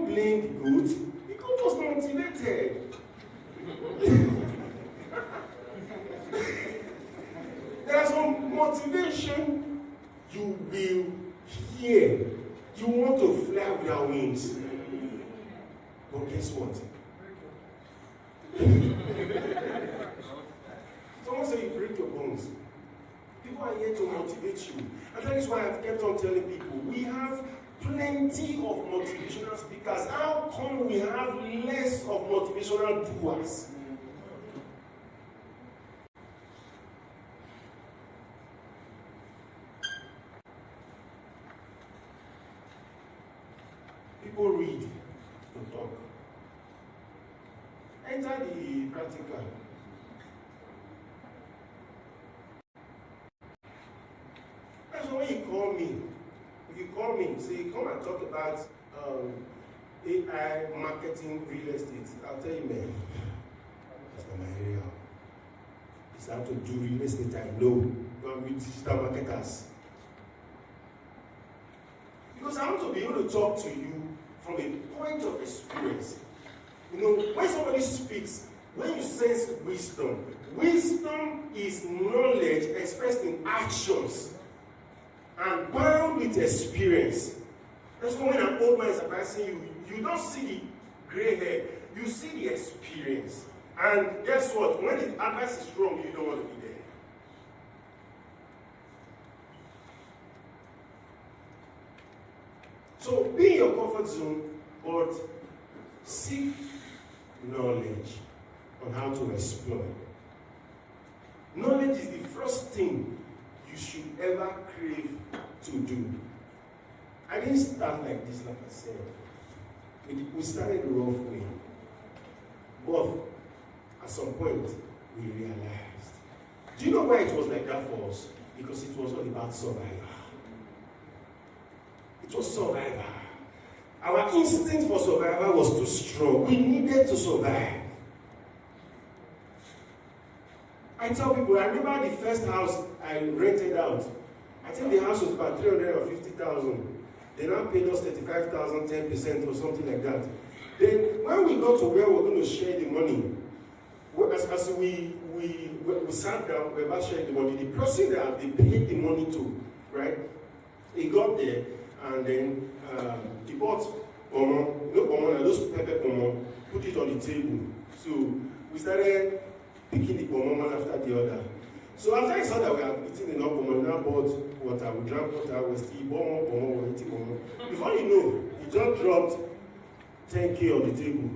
blame the goat. The goat was motivated. There's some motivation you will hear. You want to fly with your wings. But guess what? Someone say you break your bones. People are here to motivate you. And that is why I've kept on telling people, we have plenty of motivational speakers. How come we have less of motivational doers? People read to talk. Enter the practical. That's why you call me. If you call me, say, come and talk about AI marketing real estate. I'll tell you, man, that's not my area. It's how to do real estate, I know. But with digital marketers. Because I want to be able to talk to you from a point of experience. You know, when somebody speaks, when you sense wisdom, wisdom is knowledge expressed in actions and bound with experience. That's why when an old man is advising you, you don't see the gray hair, you see the experience. And guess what? When the advice is wrong, you don't want to be there. So be in your comfort zone, but seek knowledge on how to exploit. Knowledge is the first thing you should ever crave to do. I didn't start like this, like I said. We started the rough way. But at some point, we realized. Do you know why it was like that for us? Because it was all about survival. It was survival. Our instinct for survival was too strong. We needed to survive. I tell people, I remember the first house I rented out. I think the house was about 350,000. They now paid us 35,000, 10% or something like that. Then when we got to where we were going to share the money, as we sat down, we were about sharing the money. The person that they paid the money to, right? He got there and then he bought pomo, no pomo, those pepper pomo, put it on the table. So we started picking the pomo one after the other. So after I saw that we had eaten enough pomo, we now bought water. We drank water, we still bought more pomo, we eating pomo. Before you know, he just dropped 10K on the table.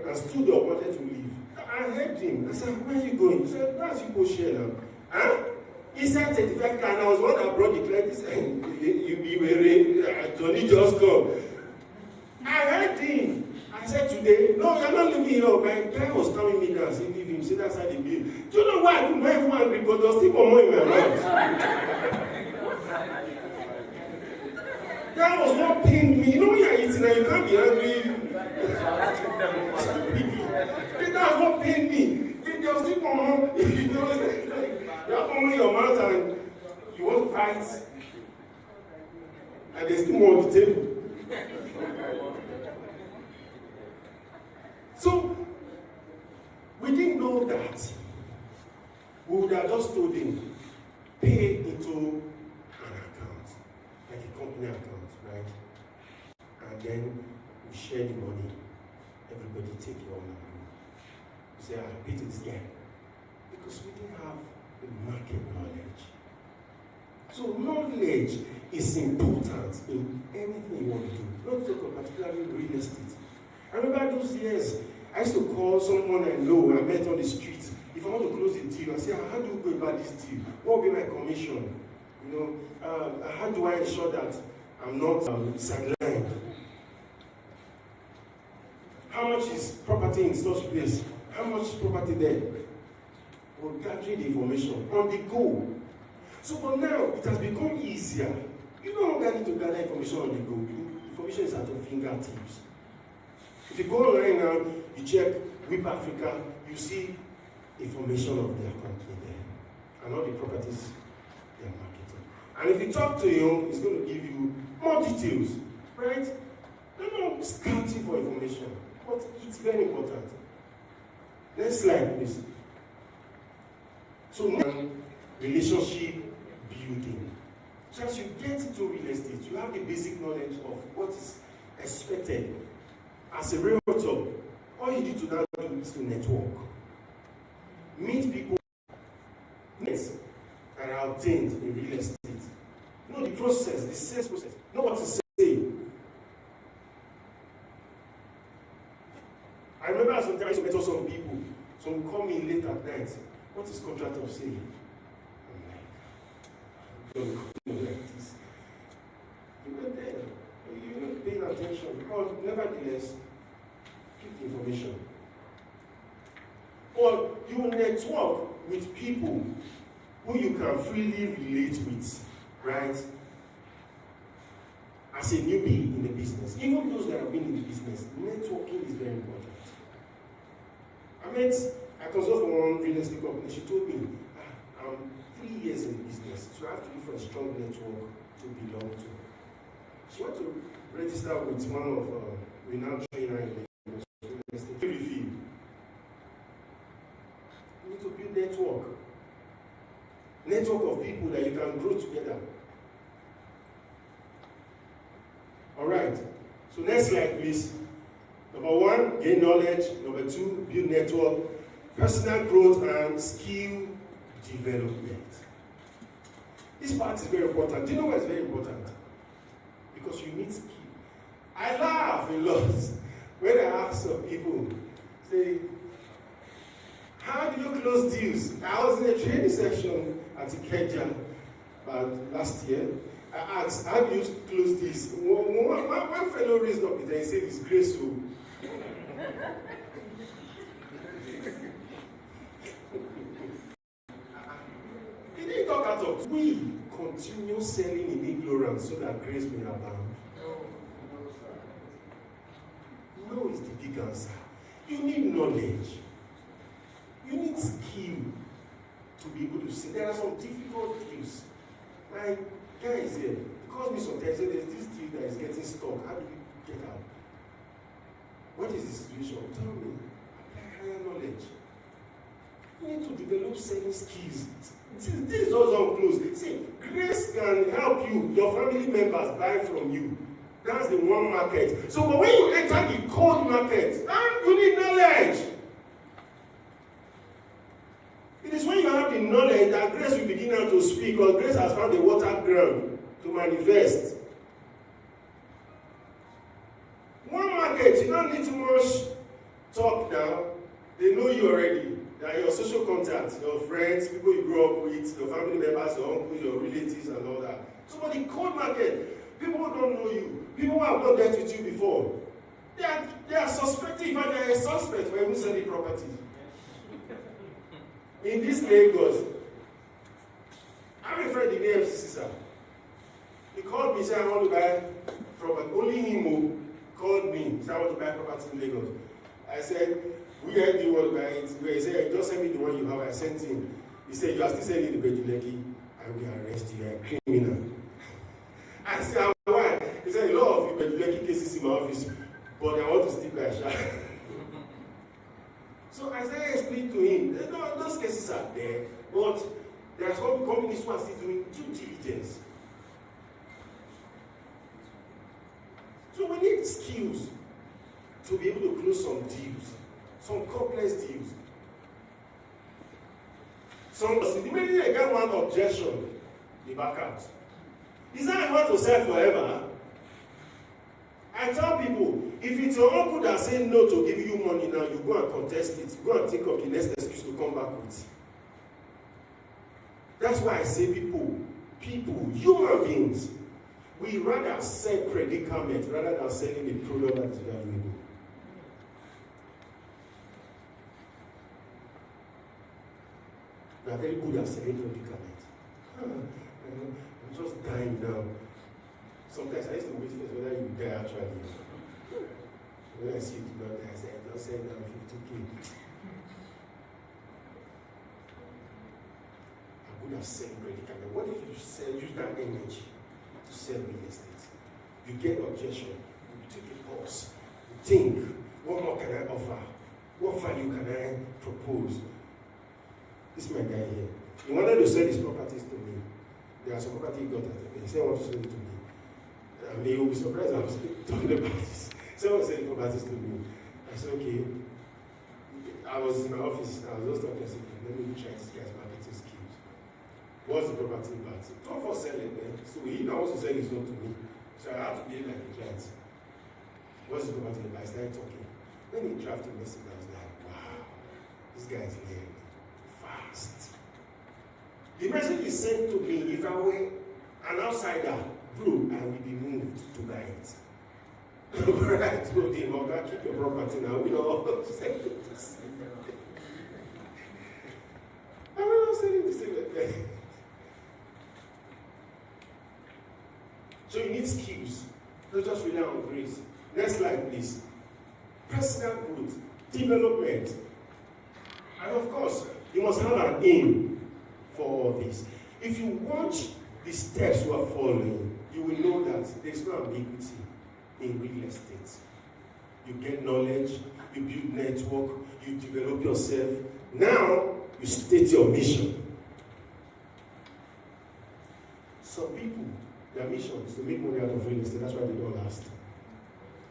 I stood up, wanted to leave. I heard him. I said, where are you going? He said, that's you go share now. Huh? He said 35K, and I was one that brought the credit. You were Johnny just come. I heard him. I said today, no, you're not leaving here. My guy was coming me down, saying, leave him, say that's how they bill. Do you know why I couldn't even angry? Because there was still more in my mouth. That was what pained me. You know when you're eating and you can't be angry. That was what pained me. There was still more. You have more in your mouth and you want to fight. And there's still more on the table. So, we didn't know that. We would have just told him, pay into an account, like a company account, right? And then we share the money. Everybody take your own money. We say, I pay to this guy. Because we didn't have the market knowledge. So knowledge is important in anything you want to do. Not talk about particularly real estate. I remember those years, I used to call someone I know, I met on the street. If I want to close a deal, I say, how do you go about this deal? What will be my commission? You know, how do I ensure that I'm not sidelined? How much is property in such place? How much is property there? We're gathering the information on the go. So but now, it has become easier. You no longer need to gather information on the go. Information is at your fingertips. If you go online now, you check WIP Africa, you see information of their company there and all the properties they are marketing. And if you talk to him, he's going to give you more details, right? Don't scouting for information, but it's very important. Next slide, please. So, relationship building. So as you get into real estate, you have the basic knowledge of what is expected. As a realtor, all you need to now do is to network. Meet people that are obtained in real estate. Know the process, the sales process. Know what to say. I remember sometimes I met some people. Some will call me late at night. What is contract of sale? I'm like, don't like this. You were there. You're not paying attention. Because nevertheless, keep the information. Or you network with people who you can freely relate with, right? As a newbie in the business. Even those that have been in the business, networking is very important. I consult with one real estate company. She told me, I'm 3 years in the business, so I have to look for a strong network to belong to. She went to register with one of renowned trainer in the real estate. You need to build network. Network of people that you can grow together. All right. So next slide, please. Number 1, gain knowledge. Number 2, build network. Personal growth and skill development. This part is very important. Do you know why it's very important? Because you need skill. I laugh a lot when I ask some people, say, how do you close deals? I was in a training session at Ikeja last year. I asked, how do you close this? One fellow raised up his hand and said, it's graceful. He didn't talk out of. We continue selling in ignorance so that grace may abound. No is the big answer. You need knowledge. You need skill to be able to see. There are some difficult deals. My guy is here. He calls me sometimes, say there's this deal that is getting stuck. How do you get out? What is the situation? Tell me. Apply higher knowledge. You need to develop selling skills. This is also close. See, grace can help you, your family members buy from you. That's the one market. So, but when you enter the cold market, you need knowledge. It is when you have the knowledge that grace will begin now to speak, or grace has found the water ground to manifest. One market, you don't need too much talk now. They know you already. They are your social contacts, your friends, people you grew up with, your family members, your uncles, your relatives, and all that. So, for the cold market, people who don't know you, people who have not dealt with you before, they are suspecting, in fact, they are a suspect for even selling property. In this Lagos, I have a friend in the AFCC, sir. He called me, said, I want to buy property. Only him called me, said, I want to buy property in Lagos. I said, where do you want to buy it? He said, just send me the one you have. I sent him. He said, you are still selling the Bejuleki. I will arrest you. You are a criminal. I said, why? He said, a lot of Bejuleki cases in my office, but I want to stick by Sha. So as I explained to him, those cases are there, but there are some companies who are still doing due diligence. So we need skills to be able to close some deals, some complex deals. Immediately they get one objection, they back out. Is that you want to sell forever? I tell people, if it's your uncle that say no to give you money now, you go and contest it. Go and think of the next excuse to come back with. That's why I say people, human beings, we rather sell predicament rather than selling a product that is valuable. We are very good at selling predicament. I'm just dying now. Sometimes I used to wait for whether you die actually. When I see you do not die, I say, I just said I'm 50K. I'm good at selling predicament. What if you use that energy to sell real estate? You get objection, you take a pause. think, what more can I offer? What value can I propose? This is my guy here. He wanted to sell his properties to me. There are some property he got at the He said, I want to sell it to me. And they will be surprised I'm talking about this. Someone selling properties to me. I said, okay. I was in my office. I was just talking to him. Let me try this guy's marketing skills. What's the property about? Talk for selling, man. So he now wants to sell his own to me. So I have to be like a client. What's the property about? I started talking. When he drafted a message, I was like, wow, this guy is learning fast. The message is sent to me. If I were an outsider, bro, I will be moved to buy it. I told him, I'm going to keep your property now. We all say this. I'm not saying the same thing. So you need skills. Don't just rely on grace. Next slide, please. Personal growth, development. And of course, you must have an aim for all this. If you watch the steps you are following, you will know that there's no ambiguity in real estate. You get knowledge, you build network, you develop yourself. Now, you state your mission. Some people, their mission is to make money out of real estate. That's why they don't last.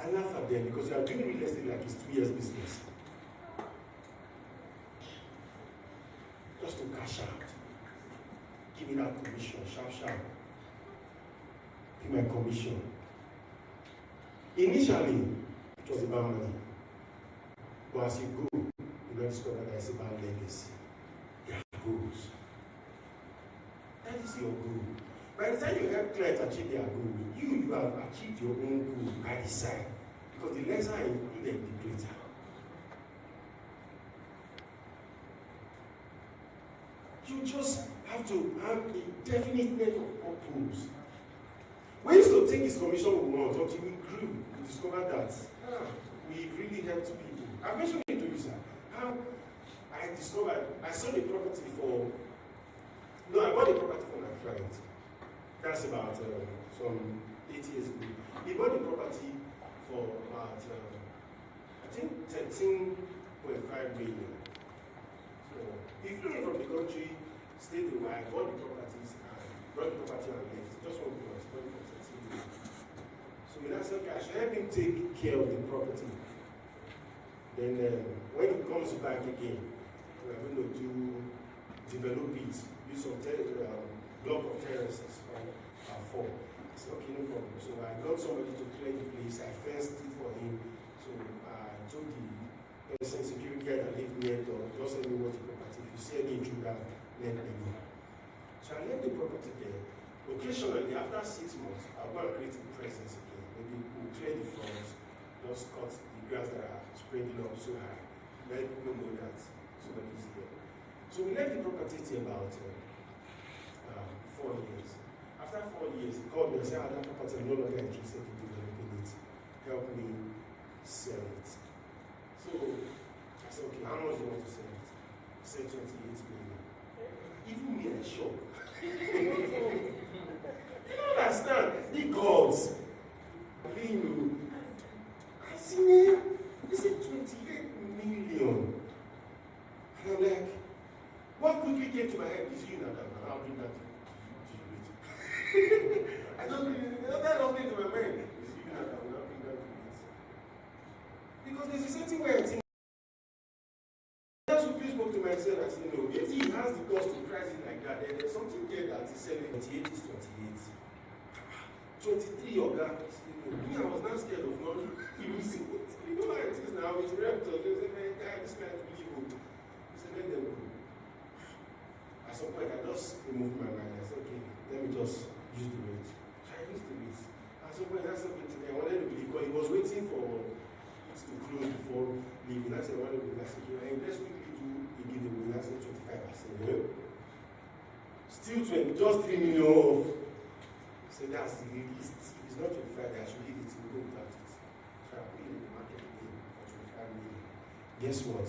I laugh at them because they are doing real estate like it's 2 years business. Just to cash out. Give me that commission, sharp, sharp. Give me my commission. Initially, it was about money. But as you go, you don't discover that it's about legacy. There are goals. That is your goal. By the time you help clients achieve their goal, you have achieved your own goal by the side. Because the lesser included, the greater. You just have to have a definite of purpose. We used to think his commission would want until we grew. We discovered that we really helped people. I mentioned it to you, sir. How I discovered, I sold a property for, no, I bought a property for my client. That's about some 8 years ago. He bought the property for about, I think, 13.5 million. So he flew in from the country, stayed a while, bought the properties, and brought the property and left. Just one month, bought it for 13 million. So we now said, okay, I should help him take care of the property. Then when he comes back again, we are going to develop it, use some block of terraces, right? 4. I said, okay, no problem. So I got somebody to clear the place. I fenced it for him. So I told the person, security guy that lived near the door, just let me watch the property. If you see any intruder, let me know. So I left the property there. Occasionally, after 6 months, I'll go and create a presence again. Maybe we'll clear the floors, just cut the grass that are spreading up so high. Let people know that somebody is there. So we left the property till about 4 years. After 4 years, he called me and said, that property, I'm no longer interested in developing it. Help me sell it. So I said, okay, how much do you want to sell it? He said 28 million. Even me, I shocked. You don't understand. The gods. I see me. He said 28 million. And I'm like, what quickly came to my head is you now that I'll bring that to you. I don't really, that don't came to my mind. Is you now that I'll bring that to you. Because there's a certain way I think. I just spoke to myself and said, no, if he has the cost to price it like that, then there's something there that is selling 28 is 28. 23 or that. Me, I was not scared of not losing it. You know how it is now with realtors. They say, man, guy, this guy is really good. He said, let them go. At some point, I just removed my mind. I said, okay, let me just use the rate. So I used the rate. At some point, I said, okay, I wanted to believe, because he was waiting for it to close before leaving. I said, I wanted to believe. I said, okay, let's quickly do a giveaway. I said, 25. I said, no. Still 20, just 3 million off. I said, that's the least. If it's not 25, I should leave it to go without it. So I put it in the market again for 25 million. Guess what?